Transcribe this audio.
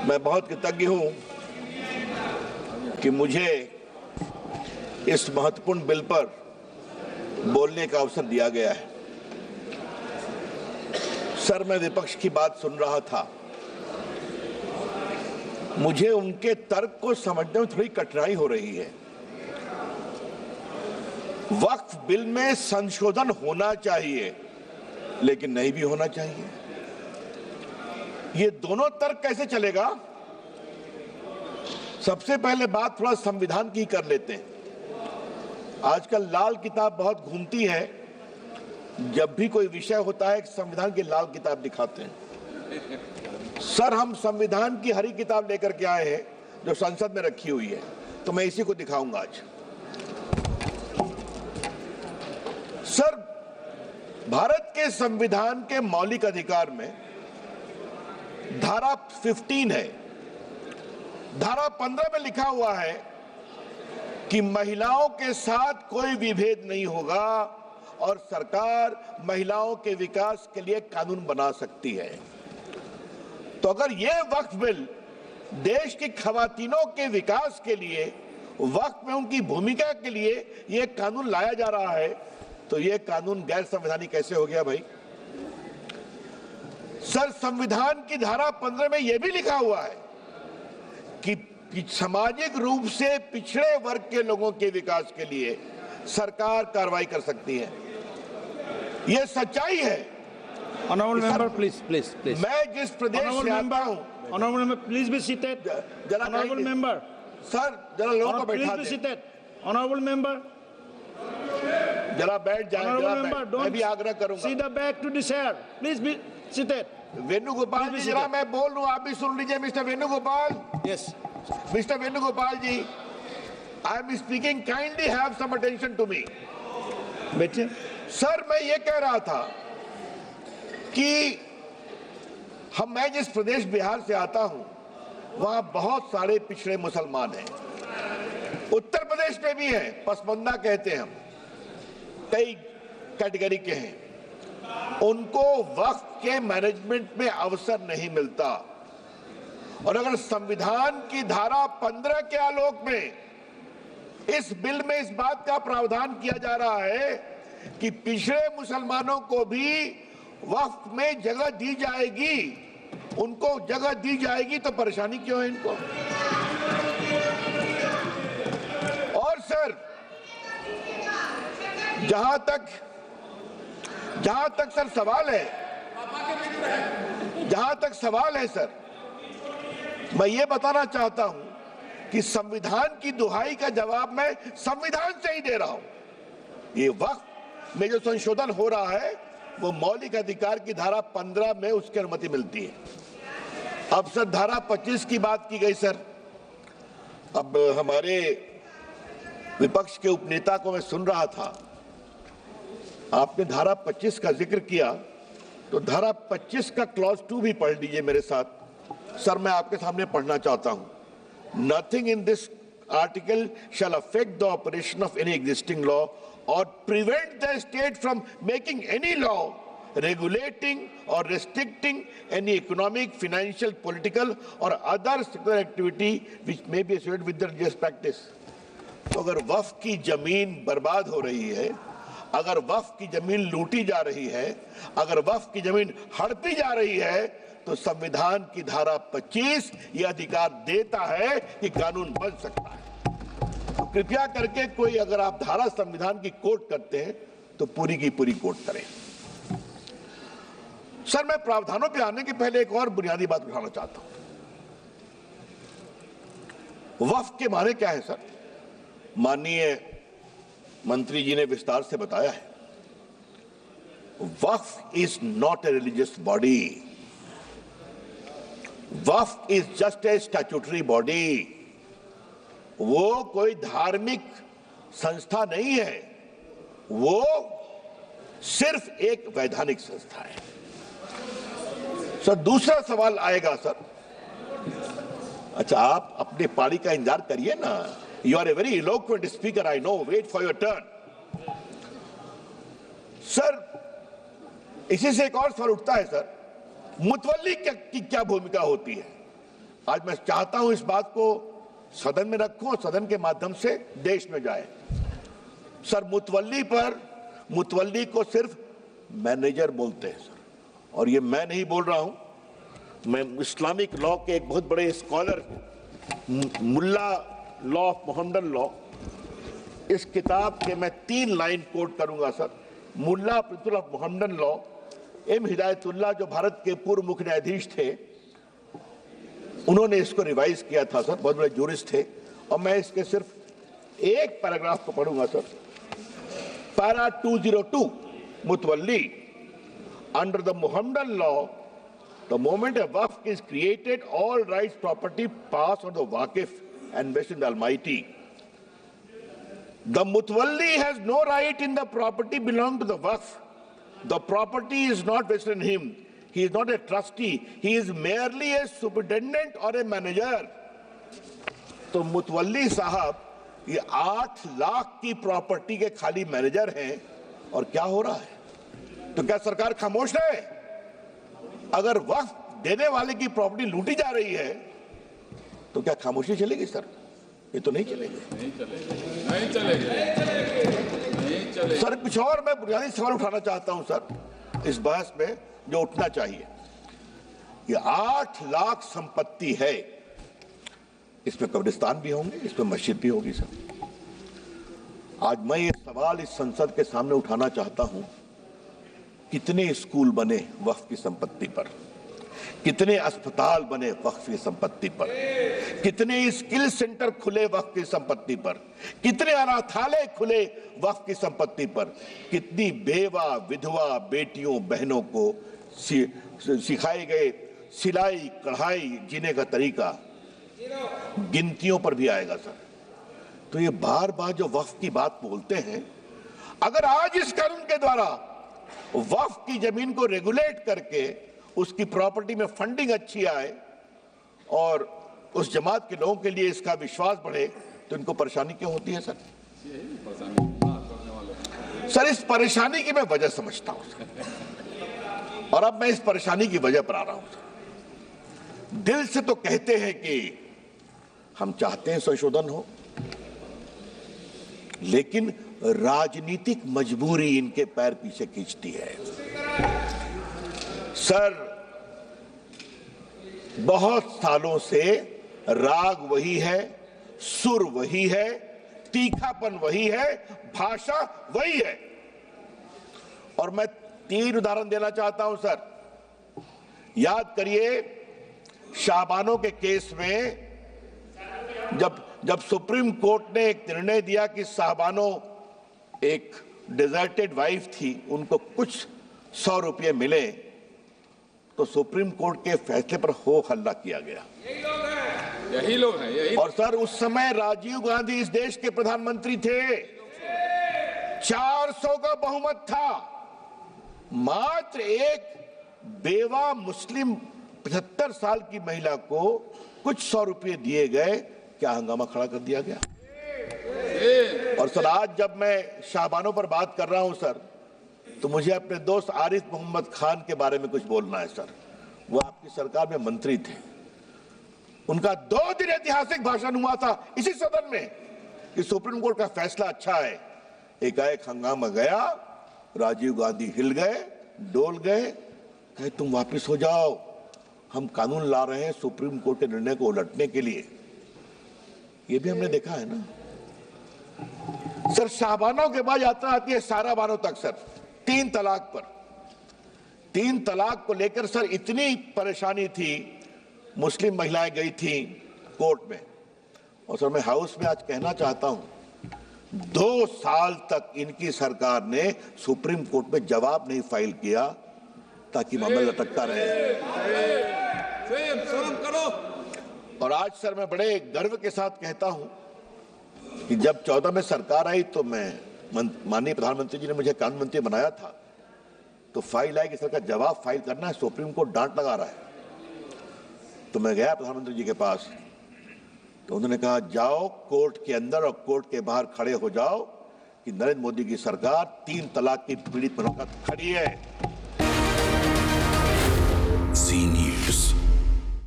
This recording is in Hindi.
मैं बहुत कृतज्ञ हूं कि मुझे इस महत्वपूर्ण बिल पर बोलने का अवसर दिया गया है। सर, मैं विपक्ष की बात सुन रहा था। मुझे उनके तर्क को समझने में थोड़ी कठिनाई हो रही है। वक्फ बिल में संशोधन होना चाहिए, लेकिन नहीं भी होना चाहिए। ये दोनों तर्क कैसे चलेगा? सबसे पहले बात थोड़ा संविधान की कर लेते हैं। आजकल लाल किताब बहुत घूमती है। जब भी कोई विषय होता है, संविधान की लाल किताब दिखाते हैं। सर, हम संविधान की हरी किताब लेकर के आए हैं जो संसद में रखी हुई है, तो मैं इसी को दिखाऊंगा आज। सर, भारत के संविधान के मौलिक अधिकार में धारा 15 है। धारा 15 में लिखा हुआ है कि महिलाओं के साथ कोई विभेद नहीं होगा और सरकार महिलाओं के विकास के लिए कानून बना सकती है। तो अगर यह वक्फ बिल देश की खवातीनों के विकास के लिए, वक्फ में उनकी भूमिका के लिए यह कानून लाया जा रहा है, तो यह कानून गैर संवैधानिक कैसे हो गया भाई? सर, संविधान की धारा 15 में यह भी लिखा हुआ है कि सामाजिक रूप से पिछड़े वर्ग के लोगों के विकास के लिए सरकार कार्रवाई कर सकती है। यह सच्चाई है। Honorable member, please. मैं जिस प्रदेश से आता हूं, Honorable member, please be seated. Honorable member, sir जरा लोगों को बैठा please be दें। seated. Honorable member, जरा बैठ जाएं। Honorable member, मैं भी आग्रह don't करूंगा। see the back to the chair. Please be seated. Venugopal जी, जरा मैं बोल रहा हूं, आप भी सुन लीजिए। Mister Venugopal, Yes. Mister Venugopal ji, I am speaking, kindly have some attention to me. बैठिए। सर, मैं ये कह रहा था कि मैं जिस प्रदेश बिहार से आता हूं, वहां बहुत सारे पिछड़े मुसलमान हैं। उत्तर प्रदेश में भी हैं, पसमंदा कहते हैं हम, कई कैटेगरी के हैं। उनको वक्फ के मैनेजमेंट में अवसर नहीं मिलता। और अगर संविधान की धारा 15 के आलोक में इस बिल में इस बात का प्रावधान किया जा रहा है कि पिछड़े मुसलमानों को भी वक्फ में जगह दी जाएगी, उनको जगह दी जाएगी, तो परेशानी क्यों है इनको? और सर, जहां तक सर सवाल है सर, मैं ये बताना चाहता हूं कि संविधान की दुहाई का जवाब मैं संविधान से ही दे रहा हूं। ये वक्फ में जो संशोधन हो रहा है वो मौलिक अधिकार की धारा 15 में उसकी अनुमति मिलती है। अब सर, धारा 25 की बात की गई सर। अब हमारे विपक्ष के उपनेता को मैं सुन रहा था, आपने धारा 25 का जिक्र किया, तो धारा 25 का क्लॉज 2 भी पढ़ लीजिए मेरे साथ। सर, मैं आपके सामने पढ़ना चाहता हूं। Nothing in this article shall affect the operation of any existing law or prevent the state from making any law regulating or restricting any economic, financial, political or other secular activity which may be associated with the religious practice। तो अगर वक्फ की जमीन बर्बाद हो रही है, अगर वक्फ की जमीन लूटी जा रही है, अगर वक्फ की जमीन हड़पी जा रही है, तो संविधान की धारा 25 ये अधिकार देता है कि कानून बन सकता है। तो कृपया करके कोई अगर आप धारा संविधान की कोट करते हैं तो पूरी की पूरी कोट करें। सर, मैं प्रावधानों पे आने के पहले एक और बुनियादी बात उठाना चाहता हूं। वक्फ के माने क्या है सर? माननीय मंत्री जी ने विस्तार से बताया है। Waqf is not a religious body. Waqf is just a statutory body. वो कोई धार्मिक संस्था नहीं है, वो सिर्फ एक वैधानिक संस्था है। सर, दूसरा सवाल आएगा सर। अच्छा, आप अपने पारी का इंतजार करिए ना। You are a very eloquent speaker, I know, wait for your turn. Sir, इसी से एक और सवाल उठता है सर, मुतवल्ली की क्या भूमिका होती है? आज मैं चाहता हूं इस बात को सदन में रखूं और सदन के माध्यम से देश में जाए। सर, मुतवल्ली को सिर्फ मैनेजर बोलते हैं सर, और ये मैं नहीं बोल रहा हूं, मैं इस्लामिक लॉ के एक बहुत बड़े scholar Mulla law of Mohammedan law, इस किताब के मैं 3 लाइन कोट करूंगा sir. Mulla principle of Mohammedan law, M Hidayatullah जो भारत के पूर्व मुख्य न्यायाधीश थे, उन्होंने इसको रिवाइज किया था सर, बहुत बड़े जूरिस्ट थे। और मैं इसके सिर्फ एक पैराग्राफ को पढ़ूंगा sir. Para 202 mutawalli, under the Mohammedan law the moment a waqf is created, all rights property pass on the waqif and vested in the Almighty. The mutawalli has no right in the property belonging to the waqf. The property is not vested in him. He is not a trustee. He is merely a superintendent or a manager. तो मुतवल्ली साहब ये 8 लाख की प्रॉपर्टी के खाली मैनेजर हैं, और क्या हो रहा है? तो क्या सरकार खामोश है? अगर वक्फ देने वाले की प्रॉपर्टी लूटी जा रही है तो क्या खामोशी चलेगी सर? ये तो नहीं चलेगी। सर, कुछ और मैं बुनियादी सवाल उठाना चाहता हूं सर इस बहस में, जो उठना चाहिए। ये 8 लाख संपत्ति है, इसमें कब्रिस्तान भी होंगे, इसमें मस्जिद भी होगी सर। आज मैं ये सवाल इस संसद के सामने उठाना चाहता हूं, कितने स्कूल बने वक्फ की संपत्ति पर, कितने अस्पताल बने वक्फ की संपत्ति पर, कितने स्किल सेंटर खुले वक्फ की संपत्ति पर, कितने अनाथालय खुले वक्फ की संपत्ति पर, कितनी बेवा विधवा बेटियों बहनों को सिखाए गए सिलाई कढ़ाई जीने का तरीका, गिनतियों पर भी आएगा सर। तो ये बार बार जो वक्फ की बात बोलते हैं, अगर आज इस कानून के द्वारा वक्फ की जमीन को रेगुलेट करके उसकी प्रॉपर्टी में फंडिंग अच्छी आए और उस जमात के लोगों के लिए इसका विश्वास बढ़े, तो इनको परेशानी क्यों होती है सर? सर, इस परेशानी की मैं वजह समझता हूं सर, और अब मैं इस परेशानी की वजह पर आ रहा हूं सर। दिल से तो कहते हैं कि हम चाहते हैं संशोधन हो, लेकिन राजनीतिक मजबूरी इनके पैर पीछे खींचती है सर। बहुत सालों से राग वही है, सुर वही है, तीखापन वही है, भाषा वही है। और मैं 3 उदाहरण देना चाहता हूं सर। याद करिए, शाहबानो के केस में जब सुप्रीम कोर्ट ने एक निर्णय दिया कि शाहबानो एक डिजर्टेड वाइफ थी, उनको कुछ 100 रुपये मिले, तो सुप्रीम कोर्ट के फैसले पर हो हल्ला किया गया। यही लोग हैं। और सर, उस समय राजीव गांधी इस देश के प्रधानमंत्री थे, 400 का बहुमत था, मात्र एक बेवा मुस्लिम 75 साल की महिला को कुछ 100 रुपये दिए गए, क्या हंगामा खड़ा कर दिया गया। और सर, आज जब मैं शाहबानों पर बात कर रहा हूं सर, तो मुझे अपने दोस्त आरिफ मोहम्मद खान के बारे में कुछ बोलना है सर। वो आपकी सरकार में मंत्री थे, उनका 2 दिन ऐतिहासिक भाषण हुआ था इसी सदन में कि सुप्रीम कोर्ट का फैसला अच्छा है। एकाएक हंगामा गया, राजीव गांधी हिल गए, डोल गए, कहे तुम वापिस हो जाओ, हम कानून ला रहे हैं सुप्रीम कोर्ट के निर्णय को उलटने के लिए। ये भी हमने देखा है ना सर। शाहबानों के बाद यात्रा आती है सारा बानों तक सर, 3 तलाक पर। 3 तलाक को लेकर सर इतनी परेशानी थी, मुस्लिम महिलाएं गई थी कोर्ट में। और सर, मैं हाउस में आज कहना चाहता हूं, 2 साल तक इनकी सरकार ने सुप्रीम कोर्ट में जवाब नहीं फाइल किया, ताकि मामला लटकता रहे। और आज सर, मैं बड़े गर्व के साथ कहता हूं कि जब 14 में सरकार आई, तो माननीय प्रधानमंत्री जी ने मुझे कानून मंत्री बनाया था, तो फाइल आई कि सरकार जवाब फाइल करना है, सुप्रीम कोर्ट डांट लगा रहा है। तो मैं गया प्रधानमंत्री जी के पास, तो उन्होंने कहा जाओ कोर्ट के अंदर और कोर्ट के बाहर खड़े हो जाओ कि नरेंद्र मोदी की सरकार 3 तलाक की पीड़ित महिलाओं के साथ खड़ी है।